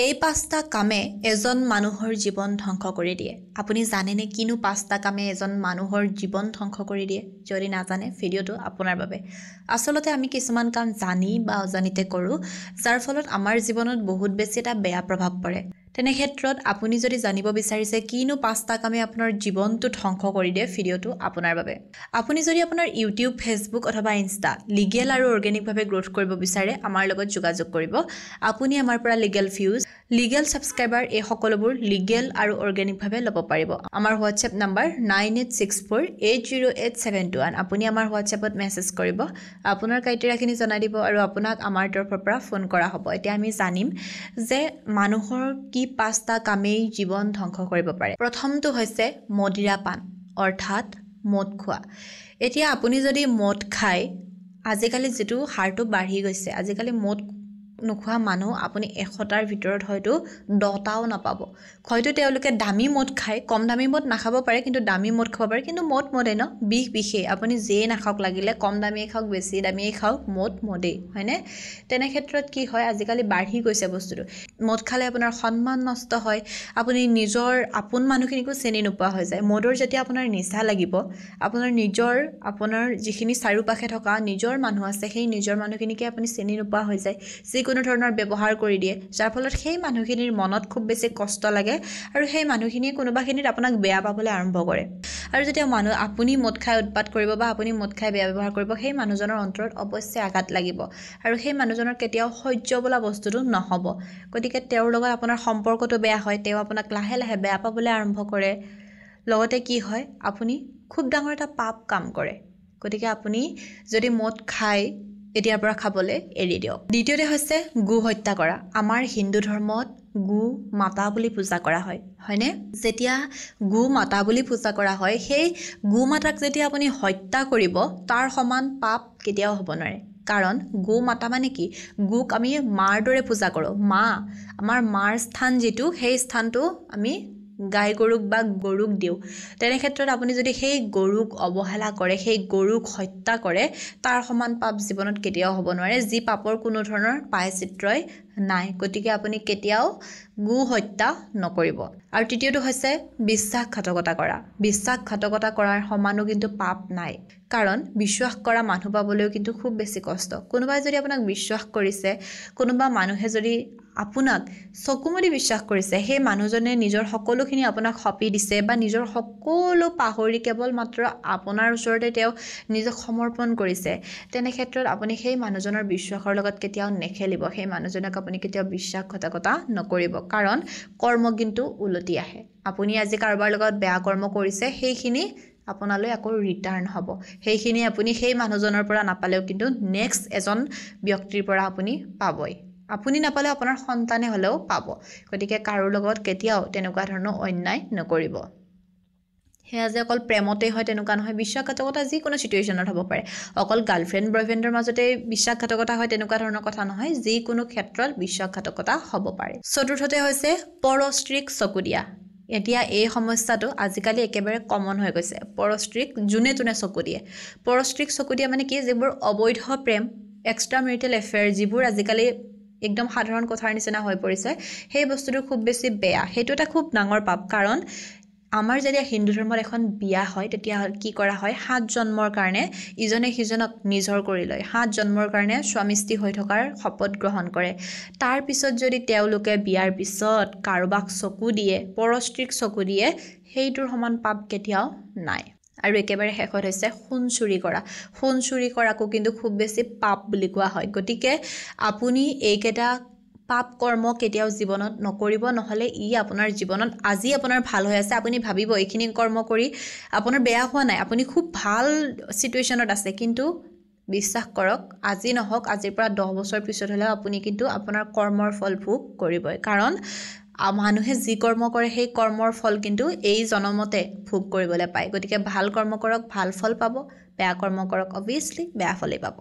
এই পাঁচটা কামে এজন মানুহৰ জীৱন ধ্বংস কৰি দিয়ে। আপুনি জানেনে কিনো পাঁচটা কামে এজন মানুহৰ জীৱন ধ্বংস কৰি দিয়ে? যদি নাজানে ভিডিঅ'টো আপোনাৰ বাবে। আচলতে আমি কিছুমান কাম জানি বা অজানিতে কৰোঁ, যাৰ ফলত আমাৰ জীৱনত বহুত বেছি এটা বেয়া প্ৰভাৱ পৰে। তেনে ক্ষেত্ৰত আপুনি যদি জানিব বিচাৰিছে কিনো পাঁচটা কামে আপোনাৰ জীৱনটো ধ্বংস কৰি দিয়ে, ভিডিঅ'টো আপোনাৰ বাবে। আপুনি যদি আপোনাৰ ইউটিউব, ফেচবুক অথবা ইনষ্টা লিগেল আৰু অৰ্গেনিকভাৱে গ্ৰ'থ কৰিব বিচাৰে, আমাৰ লগত যোগাযোগ কৰিব। আপুনি আমাৰ পৰা লিগেল ভিউজ, লিগেল ছাবস্ক্ৰাইবাৰ এই সকলোবোৰ লিগেল আৰু অৰ্গেনিকভাৱে ল'ব পাৰিব। আমাৰ হোৱাটছএপ নাম্বাৰ 9864808721। আপুনি আমাৰ হোৱাটছএপত মেছেজ কৰিব, আপোনাৰ ক্ৰাইটেৰিয়াখিনি জনাই দিব আৰু আপোনাক আমাৰ তৰফৰ পৰা ফোন কৰা হ'ব। এতিয়া আমি জানিম যে মানুহৰ কি পাঁচটা কামেই জীৱন ধ্বংস কৰিব পাৰে। প্ৰথমটো হৈছে মদিৰা পান, অৰ্থাৎ মদ খোৱা। এতিয়া আপুনি যদি মদ খায়, আজিকালি যিটো হাৰটো বাঢ়ি গৈছে, আজিকালি মদ নোখোৱা মানুহ আপুনি 100টাৰ ভিতৰত হয়তো 10টাও নাপাব। হয়তো তেওঁলোকে দামী মদ খায়, কম দামী মদ নাখাব পাৰে, কিন্তু দামী মদ খাব পাৰে। কিন্তু মদ মদে ন, বিষেই আপুনি যিয়ে নাখাওক, লাগিলে কম দামীয়ে খাওক, বেছি দামীয়ে খাওক, মদ মদেই, হয়নে? তেনে ক্ষেত্ৰত কি হয়, আজিকালি বাঢ়ি গৈছে বস্তুটো। মদ খালে আপোনাৰ সন্মান নষ্ট হয়, আপুনি নিজৰ আপোন মানুহখিনিকো চিনি নোপোৱা হৈ যায়। মদৰ যেতিয়া আপোনাৰ নিচা লাগিব, আপোনাৰ যিখিনি চাৰিওপাশে থকা নিজৰ মানুহ আছে, সেই নিজৰ মানুহখিনিকে আপুনি চিনি নোপোৱা হৈ যায়। যিকোনো ধৰণৰ ব্যৱহাৰ কৰি দিয়ে, যাৰ ফলত সেই মানুহখিনিৰ মনত খুব বেছি কষ্ট লাগে আৰু সেই মানুহখিনিয়ে কোনোবাখিনিত আপোনাক বেয়া পাবলৈ আৰম্ভ কৰে। আৰু যেতিয়া আপুনি মদ খাই উৎপাত কৰিব বা আপুনি মদ খাই বেয়া ব্যৱহাৰ কৰিব, সেই মানুহজনৰ অন্তৰত অৱশ্যে আঘাত লাগিব আৰু সেই মানুহজনৰ কেতিয়াও সহ্য বোলা বস্তুটো নহ'ব। গতিকে তেওঁৰ লগত আপোনাৰ সম্পৰ্কটো বেয়া হয়, তেওঁ আপোনাক লাহে লাহে বেয়া পাবলৈ আৰম্ভ কৰে। লগতে কি হয়, আপুনি খুব ডাঙৰ এটা পাপ কাম কৰে। গতিকে আপুনি যদি মদ খায়, এতিয়াৰ পৰা খাবলৈ এৰি দিয়ক। দ্বিতীয়তে হৈছে গো হত্যা কৰা। আমাৰ হিন্দু ধৰ্মত গো মাতা বুলি পূজা কৰা হয়, হয়নে? যেতিয়া গো মাতা বুলি পূজা কৰা হয়, সেই গো মাতাক যেতিয়া আপুনি হত্যা কৰিব, তাৰ সমান পাপ কেতিয়াও হ'ব নোৱাৰে। কাৰণ গো মাতা মানে কি? গোক আমি মাৰ দৰে পূজা কৰোঁ। আমাৰ মাৰ স্থান যিটো, সেই স্থানটো আমি গাই গৰুক বা গৰুক দিওঁ। তেনে ক্ষেত্ৰত আপুনি যদি সেই গৰুক অৱহেলা কৰে, সেই গৰুক হত্যা কৰে, তাৰ সমান পাপ জীৱনত কেতিয়াও হ'ব নোৱাৰে, যি পাপৰ কোনো ধৰণৰ প্ৰায়শ্চিত্তই নাই। গতিকে আপুনি কেতিয়াও গো হত্যা নকৰিব। আৰু তৃতীয়টো হৈছে বিশ্বাসঘাতকতা কৰা। বিশ্বাসঘাতকতা কৰাৰ সমানো কিন্তু পাপ নাই। কাৰণ বিশ্বাস কৰা মানুহ পাবলৈও কিন্তু খুব বেছি কষ্ট। কোনোবাই যদি আপোনাক বিশ্বাস কৰিছে, কোনোবা মানুহে যদি আপোনাক চকুমুদি বিশ্বাস কৰিছে, সেই মানুহজনে নিজৰ সকলোখিনি আপোনাক সঁপি দিছে বা নিজৰ সকলো পাহৰি কেৱল মাত্ৰ আপোনাৰ ওচৰতে তেওঁ নিজক সমৰ্পণ কৰিছে, তেনে ক্ষেত্ৰত আপুনি সেই মানুহজনৰ বিশ্বাসৰ লগত কেতিয়াও নেখেলিব। সেই মানুহজনক আপুনি কেতিয়াও বিশ্বাসঘাতকতা নকৰিব। কাৰণ কৰ্ম কিন্তু উলটি আহে। আপুনি আজি কাৰোবাৰ লগত বেয়া কৰ্ম কৰিছে, সেইখিনি আপোনালৈ আকৌ ৰিটাৰ্ণ হ'ব। সেইখিনি আপুনি সেই মানুহজনৰ পৰা নাপালেও কিন্তু নেক্সট এজন ব্যক্তিৰ পৰা আপুনি পাবই। আপুনি নাপালেও আপোনাৰ সন্তানে হ'লেও পাব। গতিকে কাৰো লগত কেতিয়াও তেনেকুৱা ধৰণৰ অন্যায় নকৰিব। সেয়া যে অকল প্ৰেমতেই হয় তেনেকুৱা নহয়, বিশ্বাসঘাতকতা যিকোনো চিটুৱেশ্যনত হ'ব পাৰে। অকল গাৰ্লফ্ৰেণ্ড বয়ফ্ৰেণ্ডৰ মাজতে বিশ্বাসঘাতকতা হয় তেনেকুৱা ধৰণৰ কথা নহয়, যিকোনো ক্ষেত্ৰত বিশ্বাসঘাতকতা হ'ব পাৰে। চতুৰ্থতে হৈছে পৰ স্ত্ৰীক চকু দিয়া। এতিয়া এই সমস্যাটো আজিকালি একেবাৰে কমন হৈ গৈছে। পৰ স্ত্ৰীক যোনে তোনে চকু দিয়ে। পৰ স্ত্ৰীক চকু দিয়া মানে কি? যিবোৰ অবৈধ প্ৰেম, এক্সট্ৰা মেৰিটেল এফেয়াৰ, যিবোৰ আজিকালি একদম সাধাৰণ কথাৰ নিচিনা হৈ পৰিছে, সেই বস্তুটো খুব বেছি বেয়া। সেইটো এটা খুব ডাঙৰ পাপ। কাৰণ আমাৰ যেতিয়া হিন্দু ধৰ্মত এখন বিয়া হয়, তেতিয়া কি কৰা হয়? 7 জন্মৰ কাৰণে ইজনে সিজনক নিজৰ কৰি লয়। 7 জন্মৰ কাৰণে স্বামী স্ত্ৰী হৈ থকাৰ শপত গ্ৰহণ কৰে। তাৰ পিছত যদি তেওঁলোকে বিয়াৰ পিছত কাৰোবাক চকু দিয়ে, পৰ স্ত্ৰীক চকু দিয়ে, সেইটোৰ সমান পাপ কেতিয়াও নাই। আৰু একেবাৰে শেষত হৈছে সোণ চুৰি কৰা। সোণ চুৰি কৰাকো কিন্তু খুব বেছি পাপ বুলি কোৱা হয়। গতিকে আপুনি এইকেইটা পাপ কৰ্ম কেতিয়াও জীৱনত নকৰিব, নহ'লে ই আপোনাৰ জীৱনত, আজি আপোনাৰ ভাল হৈ আছে, আপুনি ভাবিব এইখিনি কৰ্ম কৰি আপোনাৰ বেয়া হোৱা নাই, আপুনি খুব ভাল চিটুৱেশ্যনত আছে, কিন্তু বিশ্বাস কৰক, আজি নহওক, আজিৰ পৰা 10 বছৰ পিছত হ'লেও আপুনি কিন্তু আপোনাৰ কৰ্মৰ ফল ভোগ কৰিবই। কাৰণ মানুহে যি কৰ্ম কৰে, সেই কৰ্মৰ ফল কিন্তু এই জনমতে ভোগ কৰিবলৈ পায়। গতিকে ভাল কৰ্ম কৰক, ভাল ফল পাব। বেয়া কৰ্ম কৰক, অবভিয়াছলি বেয়া ফলেই পাব।